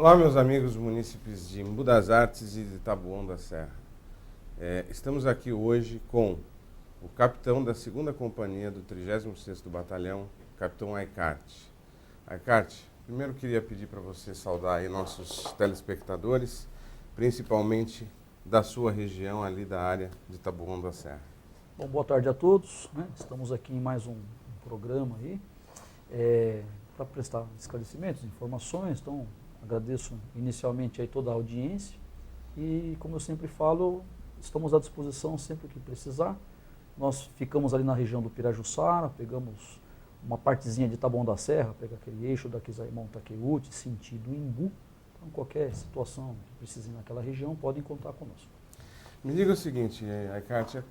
Olá, meus amigos munícipes de Embu das Artes e de Taboão da Serra. Estamos aqui hoje com o capitão da 2ª Companhia do 36º Batalhão, capitão Aicarte. Aicarte, primeiro queria pedir para você saudar aí nossos telespectadores, principalmente da sua região ali da área de Taboão da Serra. Bom, boa tarde a todos, né? Estamos aqui em mais um programa aí, para prestar esclarecimentos, informações. Então, agradeço inicialmente aí toda a audiência e, como eu sempre falo, estamos à disposição sempre que precisar. Nós ficamos ali na região do Pirajussara, pegamos uma partezinha de Taboão da Serra, pega aquele eixo da Quisaimão-Taqueuti, sentido Embu. Então, qualquer situação que precisem naquela região, podem contar conosco. Me diga o seguinte, Aicarte,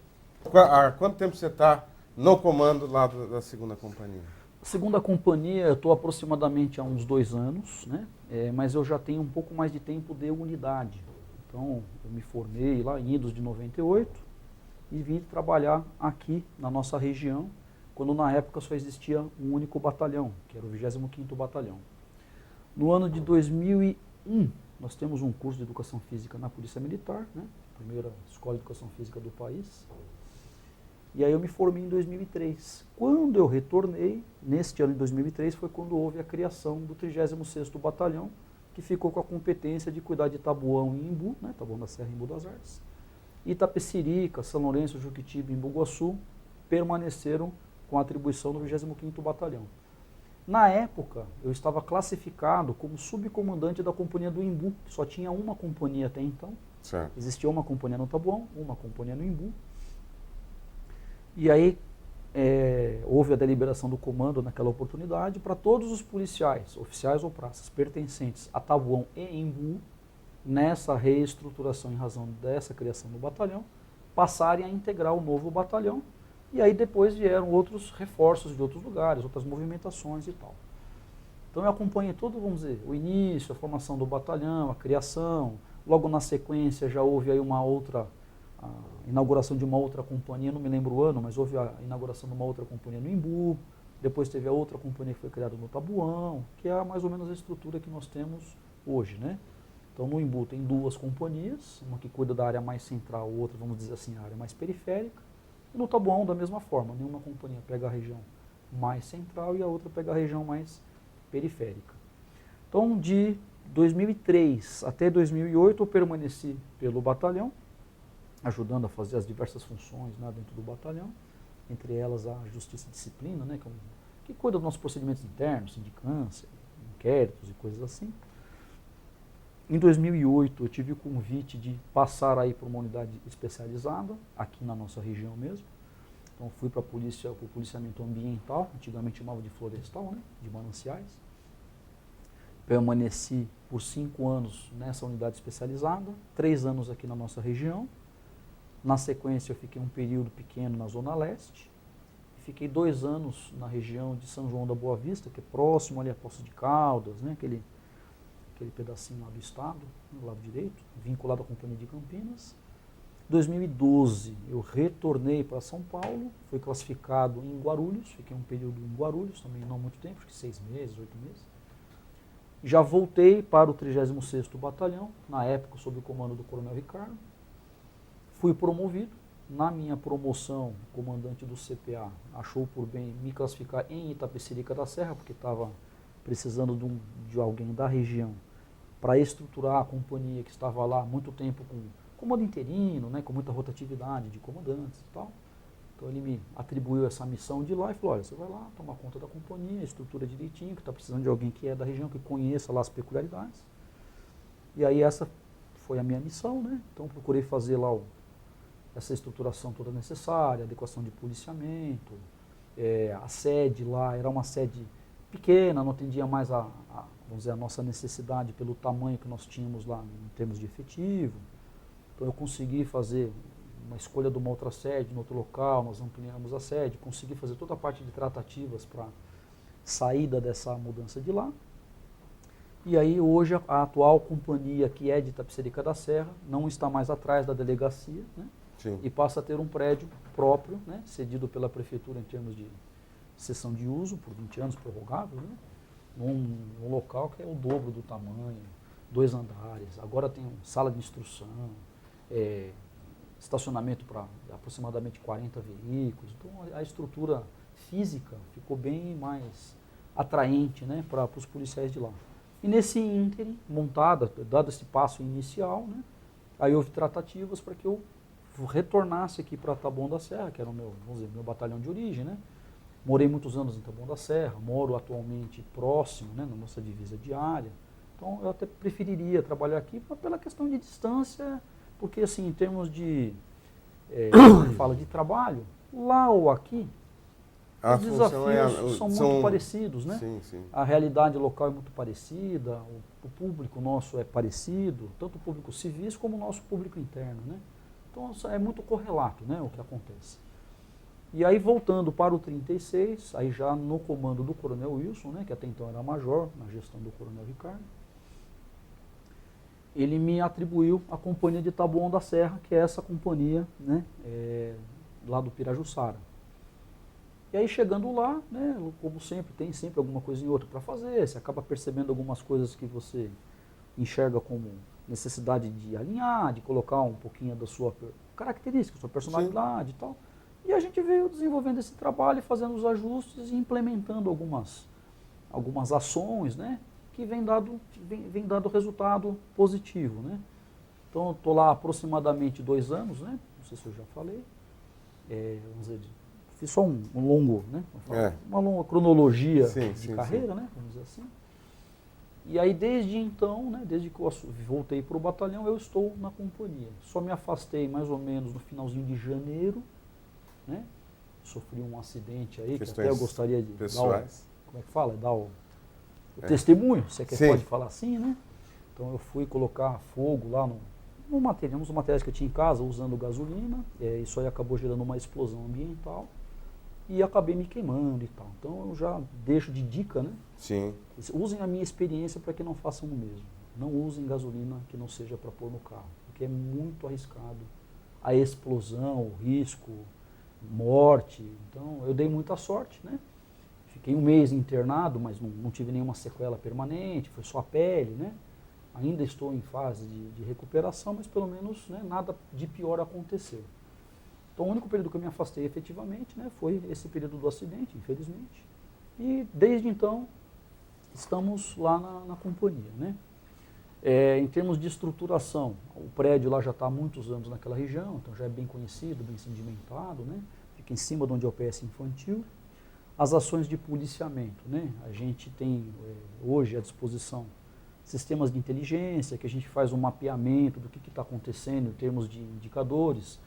há quanto tempo você está no comando lá da 2ª Companhia? Segunda companhia, eu estou aproximadamente há uns 2 anos, né? Mas eu já tenho um pouco mais de tempo de unidade. Então, eu me formei lá em idos de 98 e vim trabalhar aqui na nossa região, quando na época só existia um único batalhão, que era o 25º Batalhão. No ano de 2001, nós temos um curso de Educação Física na Polícia Militar, né? Primeira escola de Educação Física do país. E aí eu me formei em 2003. Quando eu retornei, neste ano de 2003, foi quando houve a criação do 36º Batalhão, que ficou com a competência de cuidar de Taboão e Embu, né, Taboão da Serra e Embu das Artes. Itapecerica, São Lourenço, Juquitiba e Embu-Guaçu permaneceram com a atribuição do 25º Batalhão. Na época, eu estava classificado como subcomandante da Companhia do Embu, que só tinha uma companhia até então. Certo. Existia uma companhia no Taboão, uma companhia no Embu. E aí houve a deliberação do comando naquela oportunidade para todos os policiais, oficiais ou praças, pertencentes a Taboão e Embu, nessa reestruturação em razão dessa criação do batalhão, passarem a integrar o novo batalhão. E aí depois vieram outros reforços de outros lugares, outras movimentações e tal. Então eu acompanhei todo, vamos dizer, o início, a formação do batalhão, a criação. Logo na sequência já houve aí a inauguração de uma outra companhia, não me lembro o ano, mas houve a inauguração de uma outra companhia no Embu. Depois teve a outra companhia que foi criada no Taboão, que é mais ou menos a estrutura que nós temos hoje, né? Então no Embu tem 2 companhias, uma que cuida da área mais central, outra, vamos dizer assim, a área mais periférica. E no Taboão, da mesma forma, nenhuma companhia pega a região mais central e a outra pega a região mais periférica. Então, de 2003 até 2008, eu permaneci pelo batalhão, ajudando a fazer as diversas funções, né, dentro do batalhão, entre elas a Justiça e Disciplina, né, que cuida dos nossos procedimentos internos, sindicância, inquéritos e coisas assim. Em 2008, eu tive o convite de passar aí para uma unidade especializada, aqui na nossa região mesmo. Então, fui para o policiamento ambiental, antigamente chamava de florestal, né, de mananciais. Permaneci por 5 anos nessa unidade especializada, 3 anos aqui na nossa região. Na sequência, eu fiquei um período pequeno na Zona Leste. Fiquei 2 anos na região de São João da Boa Vista, que é próximo ali a Poços de Caldas, né, aquele pedacinho lá do estado, no lado direito, vinculado à Companhia de Campinas. Em 2012, eu retornei para São Paulo, fui classificado em Guarulhos, fiquei um período em Guarulhos, também não muito tempo, acho que 6 meses, 8 meses. Já voltei para o 36º Batalhão, na época sob o comando do Coronel Ricardo. Fui promovido. Na minha promoção, o comandante do CPA achou por bem me classificar em Itapecerica da Serra, porque estava precisando de alguém da região para estruturar a companhia que estava lá há muito tempo com comando interino, né, com muita rotatividade de comandantes e tal. Então ele me atribuiu essa missão de lá e falou, olha, você vai lá tomar conta da companhia, estrutura direitinho, que está precisando de alguém que é da região, que conheça lá as peculiaridades. E aí essa foi a minha missão, né? Então procurei fazer lá essa estruturação toda necessária, adequação de policiamento. A sede lá era uma sede pequena, não atendia mais vamos dizer, a nossa necessidade pelo tamanho que nós tínhamos lá em termos de efetivo. Então eu consegui fazer uma escolha de uma outra sede, em outro local, nós ampliamos a sede, consegui fazer toda a parte de tratativas para saída dessa mudança de lá. E aí hoje a atual companhia, que é de Itapecerica da Serra, não está mais atrás da delegacia, né? Sim. E passa a ter um prédio próprio, né, cedido pela prefeitura em termos de cessão de uso, por 20 anos prorrogável, né, num local que é o dobro do tamanho, 2 andares, agora tem sala de instrução, estacionamento para aproximadamente 40 veículos. Então a estrutura física ficou bem mais atraente, né, para os policiais de lá. E nesse ínterim, dado esse passo inicial, né, aí houve tratativas para que eu retornasse aqui para Taboão da Serra, que era o meu, vamos dizer, meu batalhão de origem, né. Morei muitos anos em Taboão da Serra, moro atualmente próximo, né, na nossa divisa diária. Então eu até preferiria trabalhar aqui pela questão de distância, porque assim, em termos de, fala de trabalho, lá ou aqui, os desafios são muito parecidos, né? Sim, sim. A realidade local é muito parecida, o público nosso é parecido, tanto o público civis como o nosso público interno, né? Então é muito correlato, né, o que acontece. E aí voltando para o 36, aí já no comando do Coronel Wilson, né, que até então era major, na gestão do Coronel Ricardo, ele me atribuiu a companhia de Taboão da Serra, que é essa companhia, né, lá do Pirajussara. E aí chegando lá, né, como sempre, tem sempre alguma coisa em outra para fazer, você acaba percebendo algumas coisas que você enxerga como necessidade de alinhar, de colocar um pouquinho da sua característica, sua personalidade e tal. E a gente veio desenvolvendo esse trabalho, fazendo os ajustes e implementando algumas ações, né, que vem dado resultado positivo, né. Então, estou lá há aproximadamente 2 anos, né, não sei se eu já falei, vamos dizer, fiz só um longo, né, uma longa cronologia de carreira, né, vamos dizer assim. E aí, desde então, né, desde que eu voltei para o batalhão, eu estou na companhia. Só me afastei mais ou menos no finalzinho de janeiro, né, sofri um acidente aí, que até eu gostaria de pessoais. Como é que fala? Dar o testemunho, se é que pode falar assim, né? Então eu fui colocar fogo lá nos materiais que eu tinha em casa, usando gasolina, isso aí acabou gerando uma explosão ambiental e acabei me queimando e tal. Então eu já deixo de dica, né? Sim. Usem a minha experiência para que não façam o mesmo. Não usem gasolina que não seja para pôr no carro, porque é muito arriscado. A explosão, o risco, morte. Então eu dei muita sorte, né? Fiquei 1 mês internado, mas não tive nenhuma sequela permanente, foi só a pele, né? Ainda estou em fase de recuperação, mas pelo menos, né, nada de pior aconteceu. Então o único período que eu me afastei efetivamente, né, foi esse período do acidente, infelizmente. E desde então estamos lá na companhia, né? Em termos de estruturação, o prédio lá já está há muitos anos naquela região, então já é bem conhecido, bem sedimentado, né? Fica em cima de onde é o PS Infantil. As ações de policiamento, né? A gente tem hoje à disposição sistemas de inteligência, que a gente faz um mapeamento do que está acontecendo em termos de indicadores.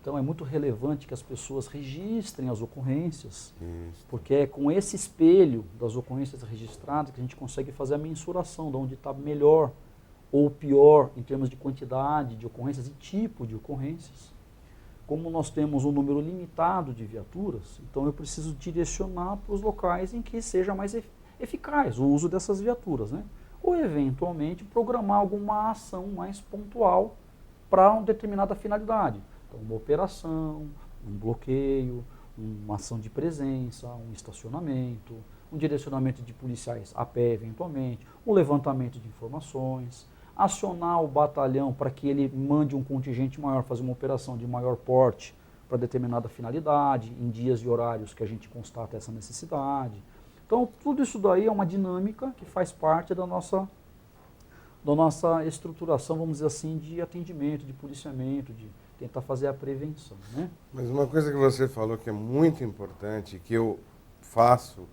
Então é muito relevante que as pessoas registrem as ocorrências, porque é com esse espelho das ocorrências registradas que a gente consegue fazer a mensuração de onde está melhor ou pior em termos de quantidade de ocorrências e tipo de ocorrências. Como nós temos um número limitado de viaturas, então eu preciso direcionar para os locais em que seja mais eficaz o uso dessas viaturas, né? Ou eventualmente programar alguma ação mais pontual para uma determinada finalidade. Então, uma operação, um bloqueio, uma ação de presença, um estacionamento, um direcionamento de policiais a pé eventualmente, um levantamento de informações, acionar o batalhão para que ele mande um contingente maior, fazer uma operação de maior porte para determinada finalidade, em dias e horários que a gente constata essa necessidade. Então, tudo isso daí é uma dinâmica que faz parte da nossa estruturação, vamos dizer assim, de atendimento, de policiamento, de tentar fazer a prevenção, né? Mas uma coisa que você falou que é muito importante, que eu faço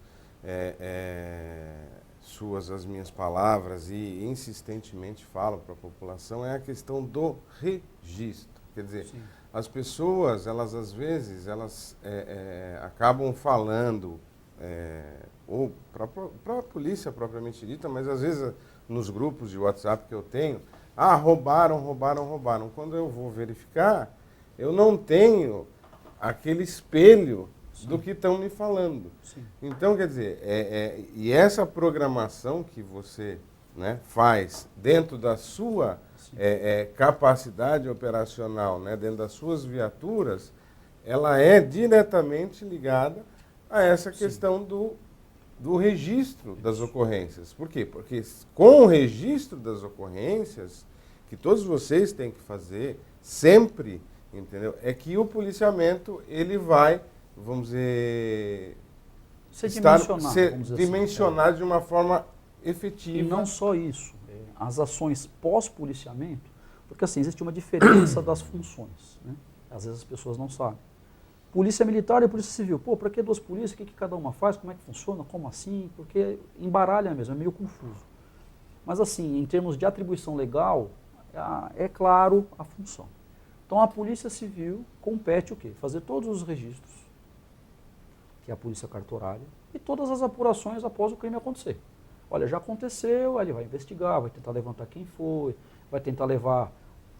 suas as minhas palavras e insistentemente falo para a população, é a questão do registro. Quer dizer, sim, as pessoas, elas às vezes, acabam falando, ou para a polícia propriamente dita, mas às vezes nos grupos de WhatsApp que eu tenho, roubaram. Quando eu vou verificar, eu não tenho aquele espelho, sim, do que estão me falando. Sim. Então, quer dizer, e essa programação que você, né, faz dentro da sua capacidade operacional, né, dentro das suas viaturas, ela é diretamente ligada a essa questão, sim, do registro das ocorrências. Por quê? Porque com o registro das ocorrências, que todos vocês têm que fazer sempre, entendeu? É que o policiamento, ele vai, vamos dizer, Ser dimensionado assim, de uma forma efetiva. E não só isso, as ações pós-policiamento, porque assim, existe uma diferença das funções, né? Às vezes as pessoas não sabem. Polícia Militar e Polícia Civil. Pô, para que duas polícias? O que cada uma faz? Como é que funciona? Como assim? Porque embaralha mesmo, é meio confuso. Mas assim, em termos de atribuição legal, é claro a função. Então a Polícia Civil compete o quê? Fazer todos os registros, que é a Polícia Cartorária, e todas as apurações após o crime acontecer. Olha, já aconteceu, aí ele vai investigar, vai tentar levantar quem foi, vai tentar levar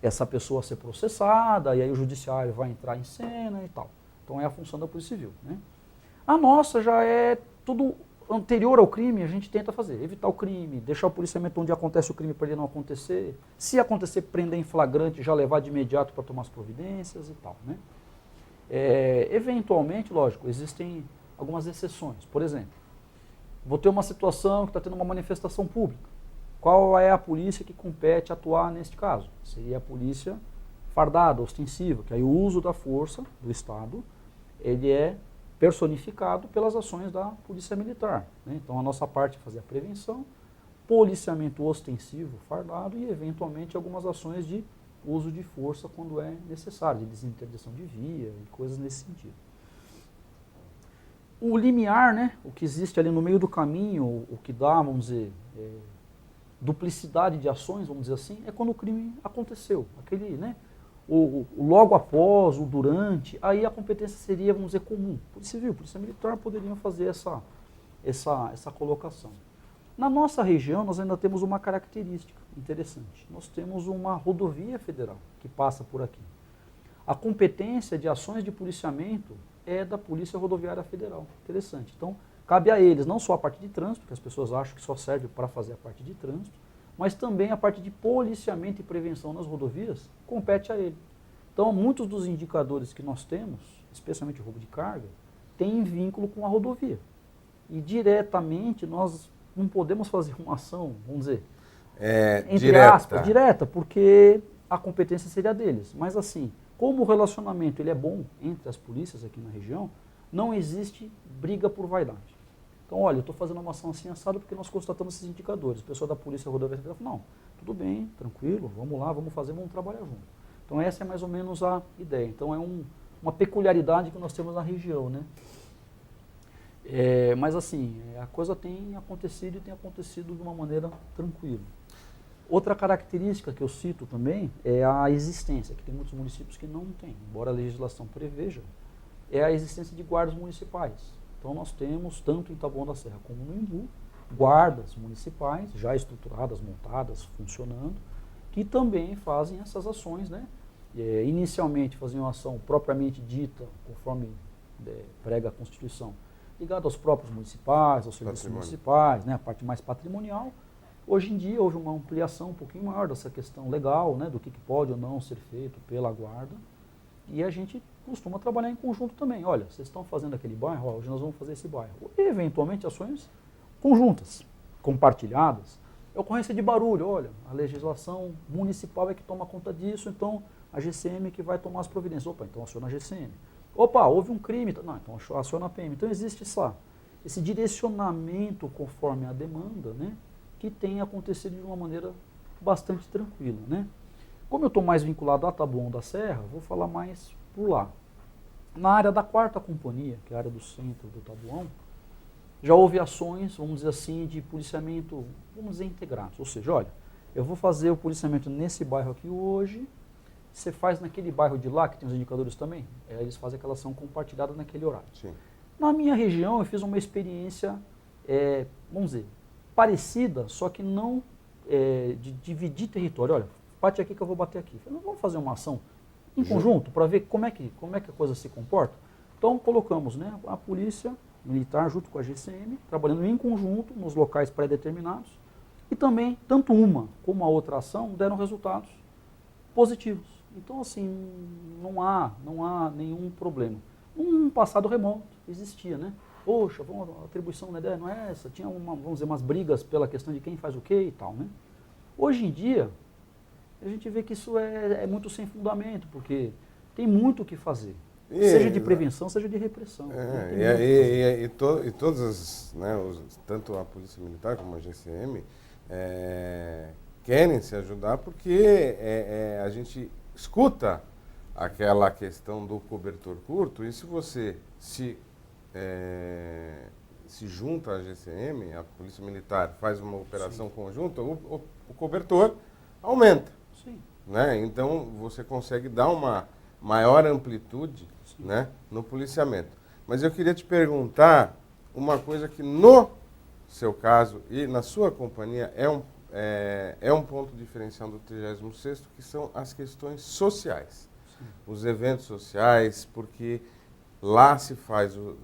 essa pessoa a ser processada, e aí o judiciário vai entrar em cena e tal. Então é a função da Polícia Civil, né? A nossa já é tudo anterior ao crime, a gente tenta fazer, evitar o crime, deixar o policiamento onde acontece o crime para ele não acontecer, se acontecer, prender em flagrante, já levar de imediato para tomar as providências e tal, né? Eventualmente, lógico, existem algumas exceções. Por exemplo, vou ter uma situação que está tendo uma manifestação pública. Qual é a polícia que compete atuar neste caso? Seria a polícia fardada, ostensiva, que aí o uso da força do Estado, ele é personificado pelas ações da Polícia Militar, né? Então a nossa parte é fazer a prevenção, policiamento ostensivo, fardado e eventualmente algumas ações de uso de força quando é necessário, de desinterdição de via e coisas nesse sentido. O limiar, né, o que existe ali no meio do caminho, o que dá, vamos dizer, duplicidade de ações, vamos dizer assim, é quando o crime aconteceu. Aquele, né, o logo após, o durante, aí a competência seria, vamos dizer, comum. Polícia Civil, Polícia Militar poderiam fazer essa colocação. Na nossa região, nós ainda temos uma característica interessante. Nós temos uma rodovia federal que passa por aqui. A competência de ações de policiamento é da Polícia Rodoviária Federal. Interessante. Então, cabe a eles não só a parte de trânsito, que as pessoas acham que só serve para fazer a parte de trânsito, mas também a parte de policiamento e prevenção nas rodovias compete a ele. Então, muitos dos indicadores que nós temos, especialmente o roubo de carga, têm vínculo com a rodovia. E diretamente nós não podemos fazer uma ação, vamos dizer, entre aspas, direta, porque a competência seria deles. Mas assim, como o relacionamento ele é bom entre as polícias aqui na região, não existe briga por vaidade. Então, olha, eu estou fazendo uma ação assim assado porque nós constatamos esses indicadores. O pessoal da Polícia Rodoviária Federal falou, não, tudo bem, tranquilo, vamos lá, vamos fazer, vamos trabalhar junto. Então essa é mais ou menos a ideia. Então é uma peculiaridade que nós temos na região, né? Mas assim, a coisa tem acontecido e tem acontecido de uma maneira tranquila. Outra característica que eu cito também é a existência, que tem muitos municípios que não têm, embora a legislação preveja, é a existência de guardas municipais. Então nós temos, tanto em Taboão da Serra como no Imbu, guardas municipais já estruturadas, montadas, funcionando, que também fazem essas ações, né? Inicialmente faziam uma ação propriamente dita, conforme prega a Constituição, ligada aos próprios municipais, aos serviços municipais, né? A parte mais patrimonial. Hoje em dia houve uma ampliação um pouquinho maior dessa questão legal, né? Do que pode ou não ser feito pela guarda, e a gente costuma trabalhar em conjunto também. Olha, vocês estão fazendo aquele bairro, hoje nós vamos fazer esse bairro. E, eventualmente, ações conjuntas, compartilhadas. Ocorrência de barulho, olha, a legislação municipal é que toma conta disso, então a GCM que vai tomar as providências. Opa, então aciona a GCM. Opa, houve um crime, não, então aciona a PM. Então existe esse direcionamento conforme a demanda, né, que tem acontecido de uma maneira bastante tranquila, né. Como eu estou mais vinculado a Taboão da Serra, vou falar mais por lá. Na área da 4ª Companhia, que é a área do centro do Taboão, já houve ações, vamos dizer assim, de policiamento, vamos dizer, integrados. Ou seja, olha, eu vou fazer o policiamento nesse bairro aqui hoje, você faz naquele bairro de lá, que tem os indicadores também, eles fazem aquela ação compartilhada naquele horário. Sim. Na minha região, eu fiz uma experiência, vamos dizer, parecida, só que não de dividir território. Olha, bate aqui que eu vou bater aqui. Falei, vamos fazer uma ação em conjunto para ver como é que a coisa se comporta? Então colocamos, né, a polícia militar junto com a GCM, trabalhando em conjunto nos locais pré-determinados, e também tanto uma como a outra ação deram resultados positivos. Então assim, não há nenhum problema. Num passado remoto existia, né? poxa, a atribuição não é essa, tinha vamos dizer, umas brigas pela questão de quem faz o quê e tal, né? Hoje em dia, a gente vê que isso é muito sem fundamento, porque tem muito o que fazer. Seja de prevenção, seja de repressão. E todas as, né, tanto a Polícia Militar como a GCM, querem se ajudar porque a gente escuta aquela questão do cobertor curto, e se você se junta à GCM, a Polícia Militar faz uma operação conjunta, o cobertor aumenta. Sim. Né? Então você consegue dar uma maior amplitude, né, no policiamento. Mas eu queria te perguntar uma coisa que no seu caso e na sua companhia é um ponto diferencial do 36º, que são as questões sociais. Sim. Os eventos sociais, porque lá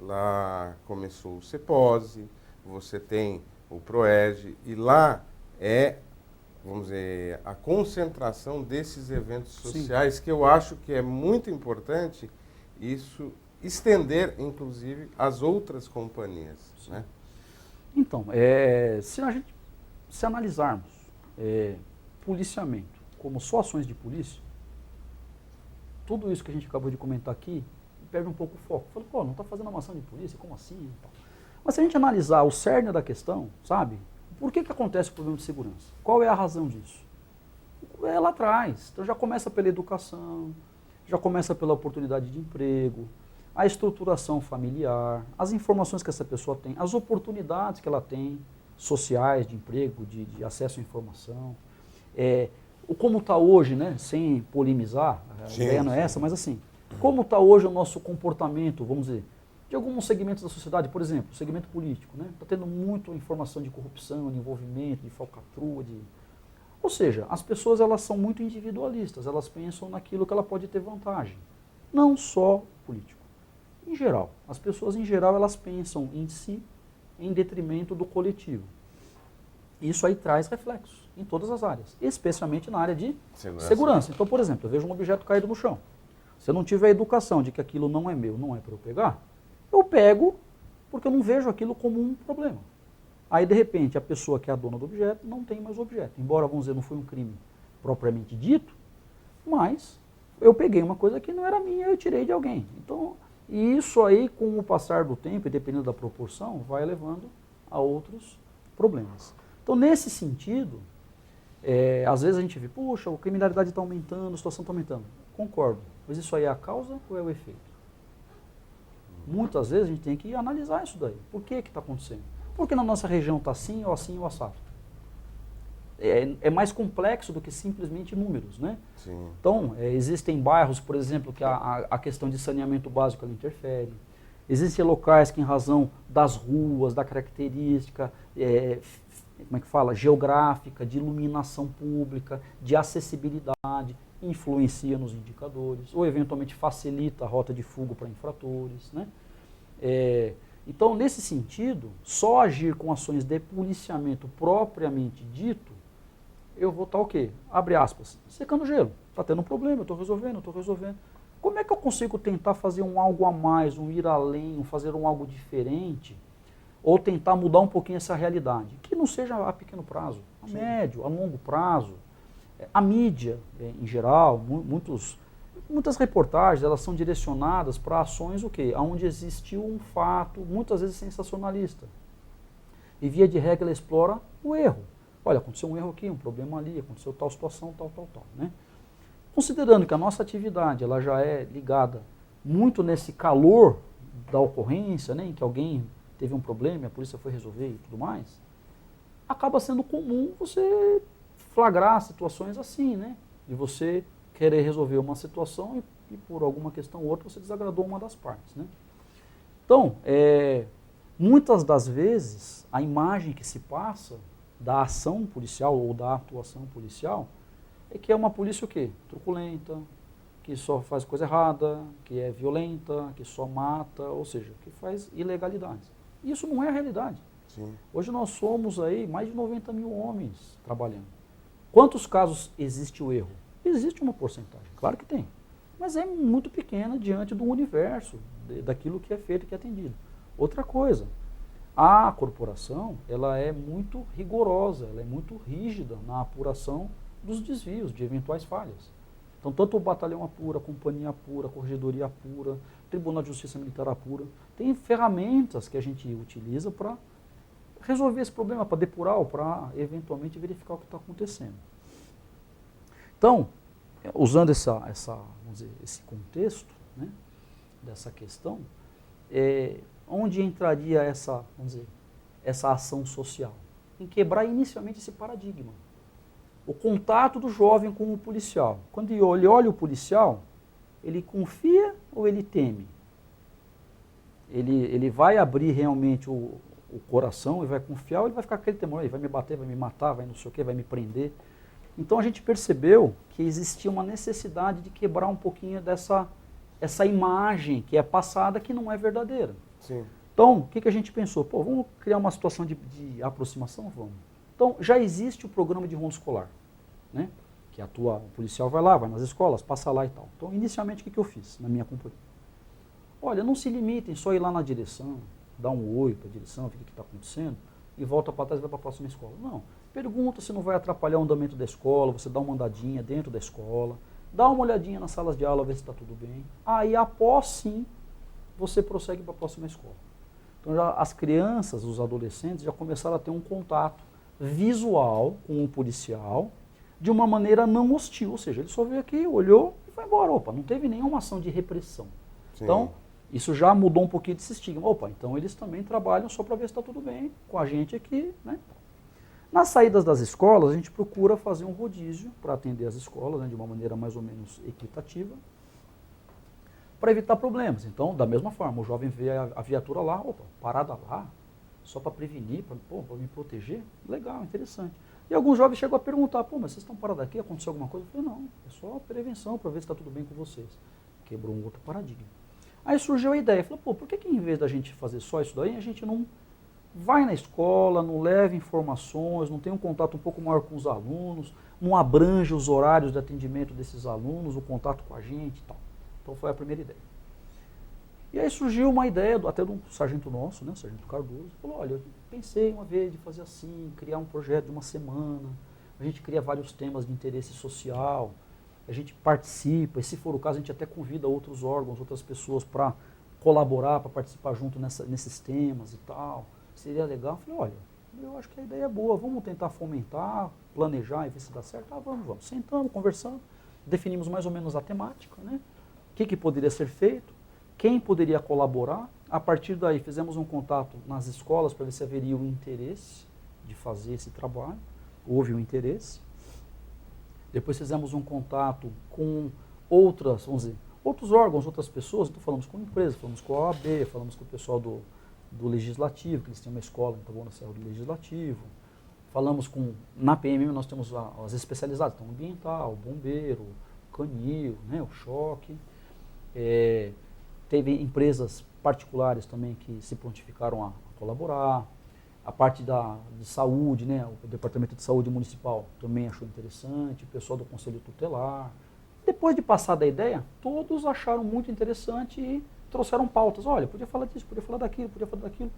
lá começou o CEPOSE, você tem o PROERG, e lá vamos dizer, a concentração desses eventos sociais, sim, que eu acho que é muito importante isso estender, inclusive, às outras companhias. Né? Então, se analisarmos policiamento como só ações de polícia, tudo isso que a gente acabou de comentar aqui perde um pouco o foco. Fala, pô, não está fazendo uma ação de polícia, como assim? Mas se a gente analisar o cerne da questão, sabe? Por que acontece o problema de segurança? Qual é a razão disso? É lá atrás. Então já começa pela educação, já começa pela oportunidade de emprego, a estruturação familiar, as informações que essa pessoa tem, as oportunidades que ela tem, sociais, de emprego, de acesso à informação. Como está hoje, né, sem polemizar, a ideia não é essa, mas assim, como está hoje o nosso comportamento, vamos dizer, de alguns segmentos da sociedade, por exemplo, o segmento político, né? Está tendo muita informação de corrupção, de envolvimento, de falcatrua, ou seja, as pessoas elas são muito individualistas, elas pensam naquilo que ela pode ter vantagem. Não só o político. Em geral, as pessoas em geral elas pensam em si em detrimento do coletivo. Isso aí traz reflexos em todas as áreas, especialmente na área de segurança. Então, por exemplo, eu vejo um objeto caído no chão. Se eu não tiver a educação de que aquilo não é meu, não é para eu pegar, eu pego porque eu não vejo aquilo como um problema. Aí, de repente, a pessoa que é a dona do objeto não tem mais o objeto. Embora, vamos dizer, não foi um crime propriamente dito, mas eu peguei uma coisa que não era minha, eu tirei de alguém. Então, isso aí, com o passar do tempo, e dependendo da proporção, vai levando a outros problemas. Então, nesse sentido, às vezes a gente vê, puxa, a criminalidade está aumentando, a situação está aumentando. Concordo, mas isso aí é a causa ou é o efeito? Muitas vezes a gente tem que analisar isso daí. Por que está acontecendo? Porque na nossa região está assim ou assado. É mais complexo do que simplesmente números, né? Sim. Então, existem bairros, por exemplo, que a questão de saneamento básico ela interfere. Existem locais que, em razão das ruas, da característica, como é que fala? Geográfica, de iluminação pública, de acessibilidade, influencia nos indicadores, ou eventualmente facilita a rota de fuga para infratores, né? Então, nesse sentido, só agir com ações de policiamento propriamente dito, eu vou estar o quê? Abre aspas, secando gelo. Está tendo um problema, eu estou resolvendo. Como é que eu consigo tentar fazer algo a mais, ir além, fazer algo diferente, ou tentar mudar um pouquinho essa realidade? Que não seja a pequeno prazo, a médio, a longo prazo. A mídia, em geral, muitas reportagens, elas são direcionadas para ações o quê? Onde existiu um fato, muitas vezes sensacionalista. E via de regra ela explora o erro. Olha, aconteceu um erro aqui, um problema ali, aconteceu tal situação, tal, né? Considerando que a nossa atividade ela já é ligada muito nesse calor da ocorrência, né, em que alguém teve um problema, a polícia foi resolver e tudo mais, acaba sendo comum você flagrar situações assim, né? De você querer resolver uma situação e por alguma questão ou outra você desagradou uma das partes, né? Então, muitas das vezes a imagem que se passa da ação policial ou da atuação policial é que é uma polícia o quê? Truculenta, que só faz coisa errada, que é violenta, que só mata, ou seja, que faz ilegalidades. Isso não é a realidade. Sim. Hoje nós somos aí mais de 90 mil homens trabalhando. Quantos casos existe o erro? Existe uma porcentagem, claro que tem, mas é muito pequena diante do universo, daquilo que é feito e que é atendido. Outra coisa, a corporação, ela é muito rigorosa, ela é muito rígida na apuração dos desvios, de eventuais falhas. Então, tanto o batalhão apura, a companhia apura, a corregedoria apura, o Tribunal de Justiça Militar apura. Tem ferramentas que a gente utiliza para resolver esse problema, para depurar ou para eventualmente verificar o que está acontecendo. Então, usando vamos dizer, esse contexto, né, dessa questão, onde entraria vamos dizer, essa ação social? Em quebrar inicialmente esse paradigma. O contato do jovem com o policial. Quando ele olha o policial, ele confia ou ele teme? Ele vai abrir realmente o coração e vai confiar ou ele vai ficar com aquele temor, ele vai me bater, vai me matar, vai não sei o quê, vai me prender. Então a gente percebeu que existia uma necessidade de quebrar um pouquinho essa imagem que é passada que não é verdadeira. Sim. Então, o que a gente pensou? Pô, vamos criar uma situação de aproximação? Vamos. Então, já existe o programa de ronda escolar, né? Que atua, o policial vai lá, vai nas escolas, passa lá e tal. Então, inicialmente, o que eu fiz na minha companhia? Olha, não se limitem só ir lá na direção, dar um oi para a direção, ver o que está acontecendo, e volta para trás e vai para a próxima escola. Não. Pergunta se não vai atrapalhar o andamento da escola, você dá uma andadinha dentro da escola, dá uma olhadinha nas salas de aula, ver se está tudo bem. Aí, após sim, você prossegue para a próxima escola. Então, já as crianças, os adolescentes, já começaram a ter um contato visual com o policial de uma maneira não hostil, ou seja, ele só veio aqui, olhou e foi embora. Opa, não teve nenhuma ação de repressão. Sim. Então, isso já mudou um pouquinho desse estigma. Opa, então eles também trabalham só para ver se está tudo bem com a gente aqui, né? Nas saídas das escolas, a gente procura fazer um rodízio para atender as escolas, né, de uma maneira mais ou menos equitativa, para evitar problemas. Então, da mesma forma, o jovem vê a viatura lá, opa, parada lá, só para prevenir, para me proteger, legal, interessante. E alguns jovens chegam a perguntar, pô, mas vocês estão parados aqui, aconteceu alguma coisa? Eu falei, não, é só prevenção para ver se está tudo bem com vocês. Quebrou um outro paradigma. Aí surgiu a ideia, falou, pô, por que em vez da gente fazer só isso daí, a gente não vai na escola, não leva informações, não tem um contato um pouco maior com os alunos, não abrange os horários de atendimento desses alunos, o contato com a gente e tal. Então foi a primeira ideia. E aí surgiu uma ideia, até de um sargento nosso, né, sargento Cardoso, falou, olha, eu pensei uma vez de fazer assim, criar um projeto de uma semana, a gente cria vários temas de interesse social, a gente participa, e se for o caso a gente até convida outros órgãos, outras pessoas para colaborar, para participar junto nesses temas e tal, seria legal. Eu falei, olha, eu acho que a ideia é boa, vamos tentar fomentar, planejar e ver se dá certo. Vamos. Sentamos, conversamos, definimos mais ou menos a temática, né? O que poderia ser feito, quem poderia colaborar. A partir daí fizemos um contato nas escolas para ver se haveria um interesse de fazer esse trabalho. Houve um interesse. Depois fizemos um contato com outros órgãos, outras pessoas. Então falamos com empresas, falamos com a OAB, falamos com o pessoal do Legislativo, que eles têm uma escola em Taboão da Serra do Legislativo. Falamos na PMM nós temos as especializadas, então ambiental, bombeiro, canil, né, o choque. Teve empresas particulares também que se prontificaram a colaborar. A parte de saúde, né, o Departamento de Saúde Municipal também achou interessante, o pessoal do Conselho Tutelar. Depois de passar da ideia, todos acharam muito interessante e trouxeram pautas. Olha, podia falar disso, podia falar daquilo, podia falar daquilo.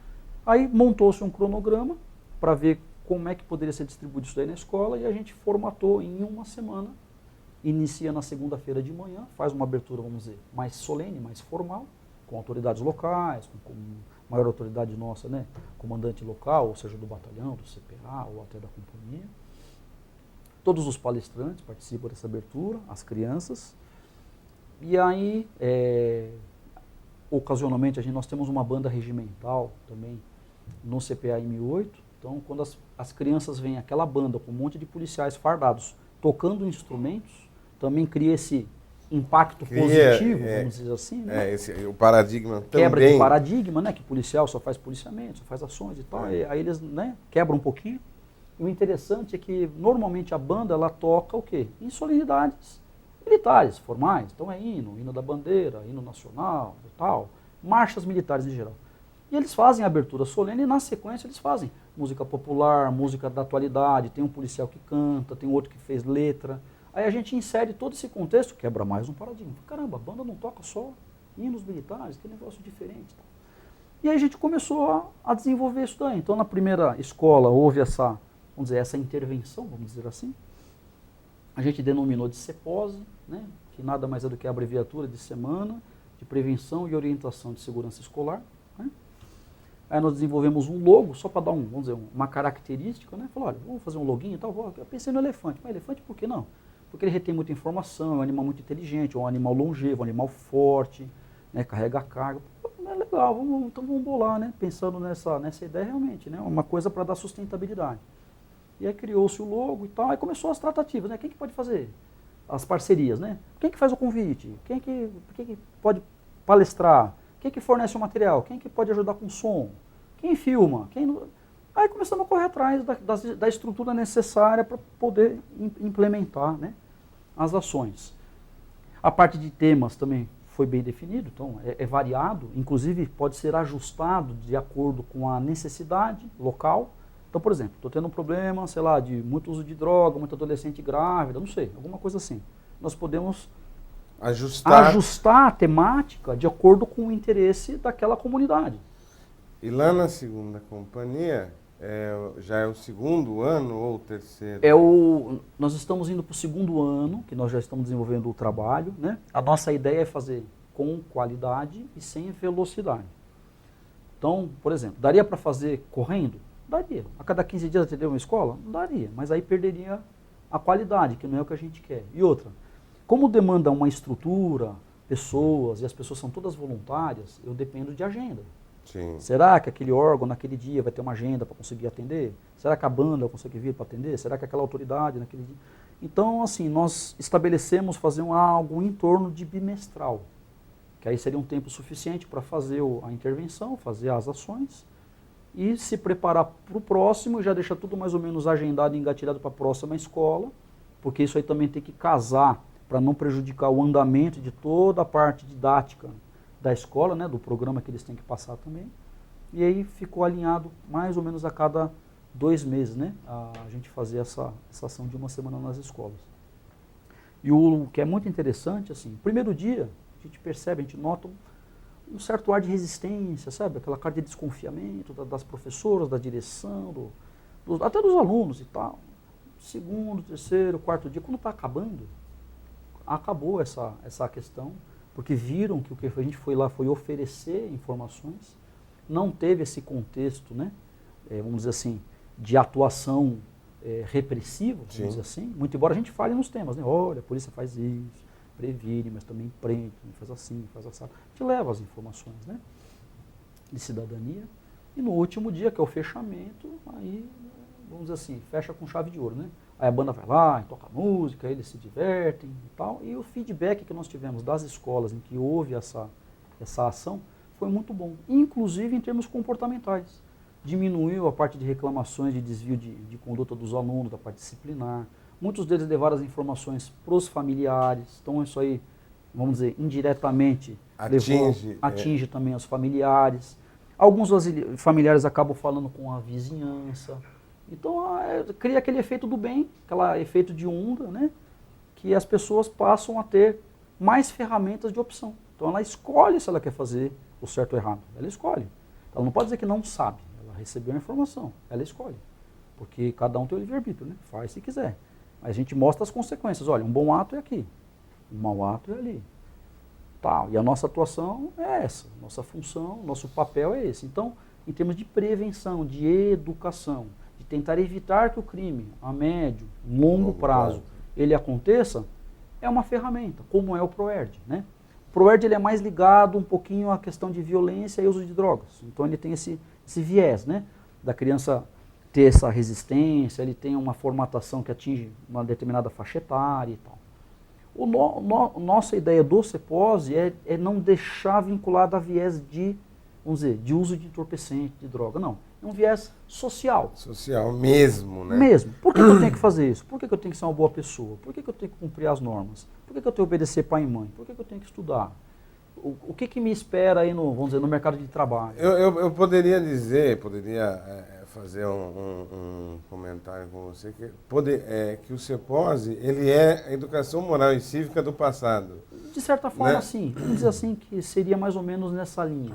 Aí montou-se um cronograma para ver como é que poderia ser distribuído isso daí na escola e a gente formatou em uma semana. Inicia na segunda-feira de manhã, faz uma abertura, vamos dizer, mais solene, mais formal, com autoridades locais, com maior autoridade nossa, né, comandante local, ou seja, do batalhão, do CPA ou até da companhia. Todos os palestrantes participam dessa abertura, as crianças. E aí, ocasionalmente, nós temos uma banda regimental também no CPA M8. Então, quando as crianças veem aquela banda com um monte de policiais fardados tocando instrumentos, também cria esse impacto positivo, vamos dizer assim, né? O paradigma também. Quebra de paradigma, né? Que policial só faz policiamento, só faz ações e tal. E aí eles, né, quebram um pouquinho. E o interessante é que normalmente a banda ela toca o quê? Em solenidades militares, formais. Então é hino da bandeira, hino nacional e tal, marchas militares em geral. E eles fazem a abertura solene e na sequência eles fazem música popular, música da atualidade, tem um policial que canta, tem outro que fez letra. Aí a gente insere todo esse contexto, quebra mais um paradigma. Caramba, a banda não toca só hinos militares, que negócio diferente. E aí a gente começou a desenvolver isso daí. Então, na primeira escola houve essa, vamos dizer, essa intervenção, vamos dizer assim. A gente denominou de CEPOSE, né, que nada mais é do que a abreviatura de Semana de Prevenção e Orientação de Segurança Escolar. Né? Aí nós desenvolvemos um logo, só para dar vamos dizer, uma característica, né? Falou, olha, vamos fazer um loginho e tal. Eu pensei no elefante. Mas elefante por que não? Porque ele retém muita informação, é um animal muito inteligente, é um animal longevo, um animal forte, né? Carrega carga. É legal, então vamos bolar, né? Pensando nessa ideia realmente, né? Uma coisa para dar sustentabilidade. E aí criou-se o logo e tal, aí começou as tratativas, né? Quem que pode fazer? As parcerias, né? Quem que faz o convite? Quem que pode palestrar? Quem que fornece o material? Quem que pode ajudar com som? Quem filma? Aí começamos a correr atrás da estrutura necessária para poder implementar, né, as ações. A parte de temas também foi bem definido, então é variado, inclusive pode ser ajustado de acordo com a necessidade local. Então, por exemplo, estou tendo um problema, sei lá, de muito uso de droga, muita adolescente grávida, não sei, alguma coisa assim. Nós podemos ajustar a temática de acordo com o interesse daquela comunidade. E lá na segunda companhia, já é o segundo ano ou o terceiro? Nós estamos indo para o segundo ano, que nós já estamos desenvolvendo o trabalho, né? A nossa ideia é fazer com qualidade e sem velocidade. Então, por exemplo, daria para fazer correndo? Daria. A cada 15 dias atender uma escola? Daria, mas aí perderia a qualidade, que não é o que a gente quer. E outra, como demanda uma estrutura, pessoas, e as pessoas são todas voluntárias, eu dependo de agenda. Sim. Será que aquele órgão naquele dia vai ter uma agenda para conseguir atender? Será que a banda vai conseguir vir para atender? Será que aquela autoridade naquele dia... Então, assim, nós estabelecemos fazer algo em torno de bimestral, que aí seria um tempo suficiente para fazer a intervenção, fazer as ações, e se preparar para o próximo, já deixar tudo mais ou menos agendado e engatilhado para a próxima escola, porque isso aí também tem que casar para não prejudicar o andamento de toda a parte didática da escola, né, do programa que eles têm que passar também. E aí ficou alinhado mais ou menos a cada 2 meses, né, a gente fazer essa ação de uma semana nas escolas. E o que é muito interessante, assim, primeiro dia, a gente percebe, a gente nota um certo ar de resistência, sabe? Aquela cara de desconfiamento das professoras, da direção, até dos alunos e tal. Segundo, terceiro, quarto dia, quando está acabando, acabou essa questão, porque viram que o que a gente foi lá foi oferecer informações, não teve esse contexto, né? Vamos dizer assim, de atuação repressiva, vamos dizer assim, muito embora a gente fale nos temas, né? Olha, a polícia faz isso, previne, mas também prende, faz assim, faz assado. A gente leva as informações, né, de cidadania. E no último dia, que é o fechamento, aí, vamos dizer assim, fecha com chave de ouro, né? Aí a banda vai lá, toca música, eles se divertem e tal. E o feedback que nós tivemos das escolas em que houve essa ação foi muito bom, inclusive em termos comportamentais. Diminuiu a parte de reclamações de desvio de conduta dos alunos, da parte disciplinar. Muitos deles levaram as informações para os familiares, então isso aí, vamos dizer, indiretamente atinge também os familiares. Alguns familiares acabam falando com a vizinhança. Então cria aquele efeito do bem, aquele efeito de onda, né? Que as pessoas passam a ter mais ferramentas de opção. Então ela escolhe se ela quer fazer o certo ou errado. Ela escolhe. Ela não pode dizer que não sabe. Ela recebeu a informação, ela escolhe. Porque cada um tem o livre-arbítrio, né? Faz se quiser. Mas a gente mostra as consequências. Olha, um bom ato é aqui, um mau ato é ali. Tal. E a nossa atuação é essa, nossa função, nosso papel é esse. Então, em termos de prevenção, de educação, de tentar evitar que o crime a médio, longo prazo, ele aconteça, é uma ferramenta, como é o ProERD, né? O ProERD ele é mais ligado um pouquinho à questão de violência e uso de drogas. Então ele tem esse viés, né? Da criança ter essa resistência, ele tem uma formatação que atinge uma determinada faixa etária e tal. Nossa ideia do CEPOSE é não deixar vinculado a viés de, vamos dizer, de uso de entorpecente, de droga, não. É um viés social. Social mesmo, né? Mesmo. Por que eu tenho que fazer isso? Por que eu tenho que ser uma boa pessoa? Por que eu tenho que cumprir as normas? Por que eu tenho que obedecer pai e mãe? Por que eu tenho que estudar? O que me espera aí vamos dizer, no mercado de trabalho? Eu poderia fazer um comentário com você, que o CEPOSE, ele é a educação moral e cívica do passado. De certa forma, né? sim. Vamos dizer assim, que seria mais ou menos nessa linha.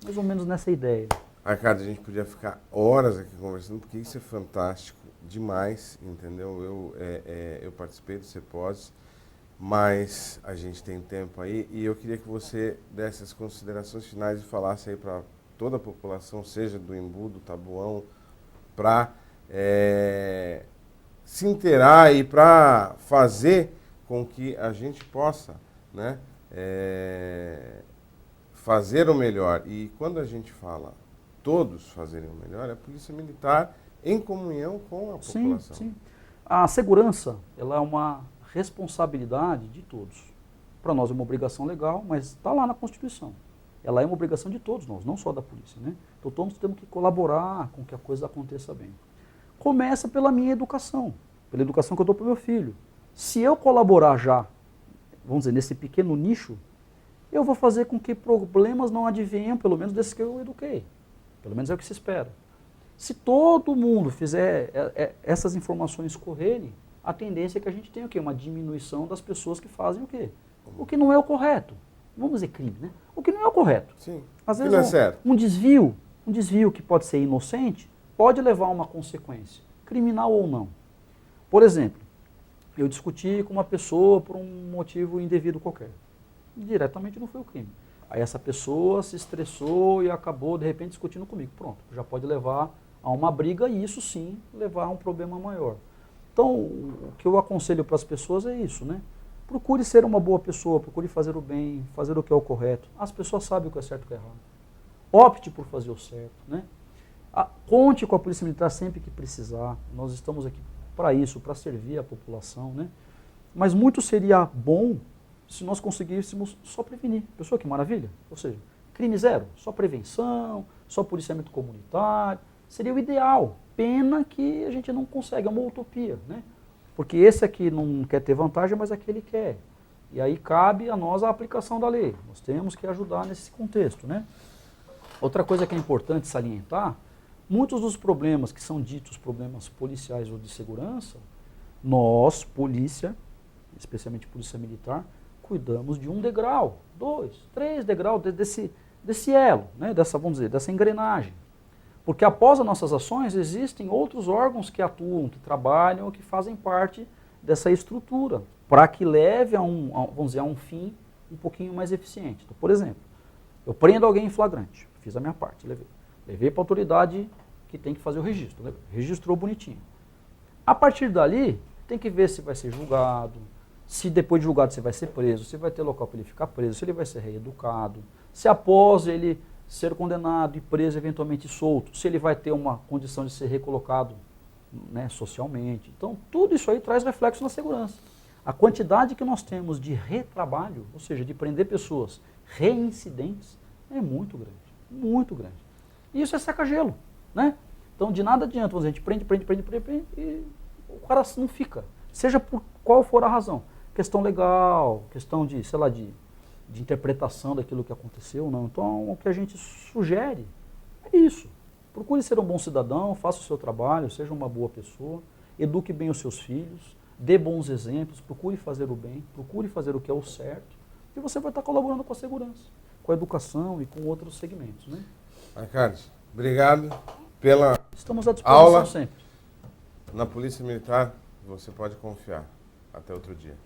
Mais ou menos nessa ideia. Arcádio, a gente podia ficar horas aqui conversando, porque isso é fantástico demais, entendeu? Eu participei do CEPOS, mas a gente tem tempo aí e eu queria que você desse as considerações finais e falasse aí para toda a população, seja do Embu, do Taboão, para se inteirar e para fazer com que a gente possa, né, fazer o melhor. E quando a gente fala todos fazerem o melhor, é a Polícia Militar em comunhão com a população. Sim. A segurança, ela é uma responsabilidade de todos. Para nós é uma obrigação legal, mas está lá na Constituição. Ela é uma obrigação de todos nós, não só da polícia, né? Então todos temos que colaborar com que a coisa aconteça bem. Começa pela minha educação, pela educação que eu dou para o meu filho. Se eu colaborar já, vamos dizer, nesse pequeno nicho, eu vou fazer com que problemas não advenham, pelo menos desses que eu eduquei. Pelo menos é o que se espera. Se todo mundo fizer essas informações correrem, a tendência é que a gente tenha o quê? Uma diminuição das pessoas que fazem o quê? O que não é o correto. Vamos dizer crime, né? O que não é o correto. Sim. Às vezes não é certo. um desvio que pode ser inocente, pode levar a uma consequência, criminal ou não. Por exemplo, eu discuti com uma pessoa por um motivo indevido qualquer. Diretamente não foi o crime. Aí essa pessoa se estressou e acabou, de repente, discutindo comigo. Pronto, já pode levar a uma briga e isso sim levar a um problema maior. Então, o que eu aconselho para as pessoas é isso, né? Procure ser uma boa pessoa, procure fazer o bem, fazer o que é o correto. As pessoas sabem o que é certo e o que é errado. Opte por fazer o certo, né? Conte com a Polícia Militar sempre que precisar. Nós estamos aqui para isso, para servir a população, né? Mas muito seria bom se nós conseguíssemos só prevenir. Pessoal, que maravilha. Ou seja, crime zero, só prevenção, só policiamento comunitário. Seria o ideal. Pena que a gente não consegue, é uma utopia, né? Porque esse aqui não quer ter vantagem, mas aquele quer. E aí cabe a nós a aplicação da lei. Nós temos que ajudar nesse contexto, né? Outra coisa que é importante salientar, muitos dos problemas que são ditos problemas policiais ou de segurança, nós, polícia, especialmente polícia militar, cuidamos de um degrau, 2, 3 degraus desse elo, né? Vamos dizer, dessa engrenagem. Porque após as nossas ações, existem outros órgãos que atuam, que trabalham, que fazem parte dessa estrutura, para que leve vamos dizer, a um fim um pouquinho mais eficiente. Então, por exemplo, eu prendo alguém em flagrante, fiz a minha parte, levei para a autoridade que tem que fazer o registro, registrou bonitinho. A partir dali, tem que ver se vai ser julgado, se depois de julgado você vai ser preso, se vai ter local para ele ficar preso, se ele vai ser reeducado, se após ele ser condenado e preso, eventualmente solto, se ele vai ter uma condição de ser recolocado, né, socialmente. Então, tudo isso aí traz reflexo na segurança. A quantidade que nós temos de retrabalho, ou seja, de prender pessoas reincidentes, é muito grande, muito grande. E isso é seca-gelo, né? Então, de nada adianta, vamos dizer, a gente prende e o cara não fica, seja por qual for a razão. Questão legal, questão de, sei lá, de interpretação daquilo que aconteceu, não. Então, o que a gente sugere é isso. Procure ser um bom cidadão, faça o seu trabalho, seja uma boa pessoa, eduque bem os seus filhos, dê bons exemplos, procure fazer o bem, procure fazer o que é o certo, e você vai estar colaborando com a segurança, com a educação e com outros segmentos, né? Arcádio, obrigado pela Estamos à disposição aula. sempre. Na Polícia Militar, você pode confiar. Até outro dia.